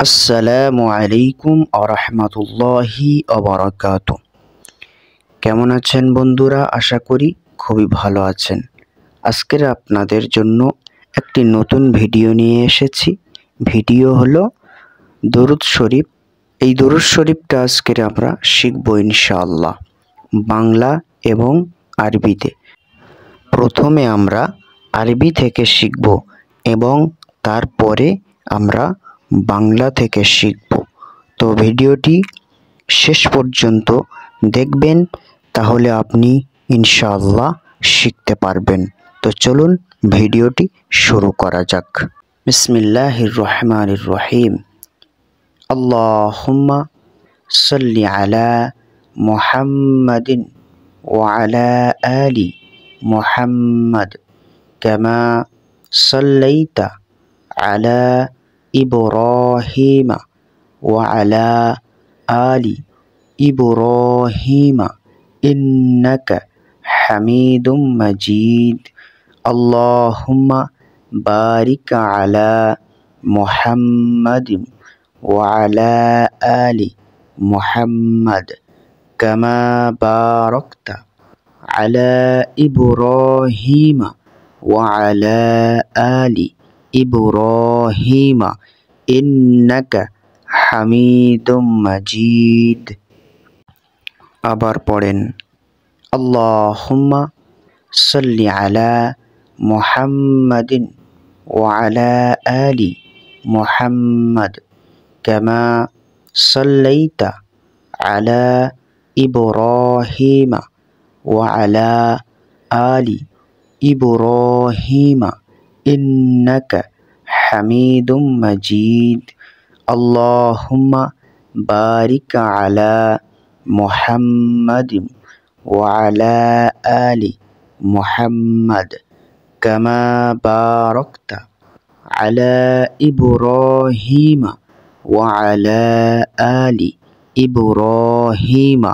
আসসালামু আলাইকুম আরহামাতুল্লাহি ওয়াবারাকাতুহু। কেমন আছেন বন্ধুরা? আশা করি খুবই ভালো আছেন। আজকের আপনাদের জন্য একটি নতুন ভিডিও নিয়ে এসেছি। ভিডিও হলো দরুদ শরীফ। এই দরুদ শরীফটা আজকের আমরা শিখব ইনশাআল্লাহ বাংলা এবং আরবিতে। প্রথমে আমরা আরবি থেকে শিখব এবং তারপরে আমরা বাংলা থেকে শিখব। তো ভিডিওটি শেষ পর্যন্ত দেখবেন, তাহলে আপনি ইনশাআল্লাহ শিখতে পারবেন। তো চলুন ভিডিওটি শুরু করা যাক। বিসমিল্লাহির রহমানির রহিম। আল্লাহুম্মা সাল্লি আলা মুহাম্মাদিন ওয়া আলা আলি মুহাম্মাদ কামা সাল্লাইতা আলা ইব্রাহিমা ওয়া আলা আলি ইব্রাহিমা ইন্নাকা হামিদুম মাজিদ। আল্লাহুম্মা বারিক আলা মুহাম্মাদিন ওয়া আলা আলি মুহাম্মাদ কামা বারাকতা আলা ইব্রাহিমা ওয়া আলা আলি ইব্রাহিমা ইন্নাকা হামিদুম মাজিদ। আবার পড়েন, আল্লাহুম্মা সাল্লি আলা মুহাম্মাদিন ওয়া আলা আলি মুহাম্মাদ কামা সাল্লাইতা আলা ইব্রাহিমা ওয়া আলা আলি ইব্রাহিমা ইন্নাকা হামিদুম মাজিদ। আল্লাহুম্মা বারিক আলা মুহাম্মাদিন ওয়া আলা আলি মুহাম্মাদ কামা বারাকতা আলা ইব্রাহিমা ওয়া আলা আলি ইব্রাহিমা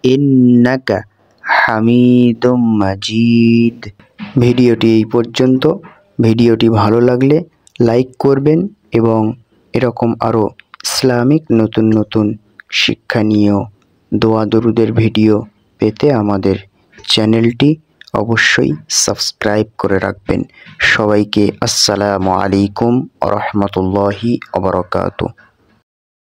ইন্নাকা হামিদুম মাজিদ। ভিডিওটি এই পর্যন্ত। ভিডিওটি ভালো লাগলে লাইক করবেন এবং এরকম আরও ইসলামিক নতুন নতুন শিক্ষণীয় দোয়া দরুদের ভিডিও পেতে আমাদের চ্যানেলটি অবশ্যই সাবস্ক্রাইব করে রাখবেন। সবাইকে আসসালামু আলাইকুম ওয়া রাহমাতুল্লাহি ওয়া বারাকাতুহু।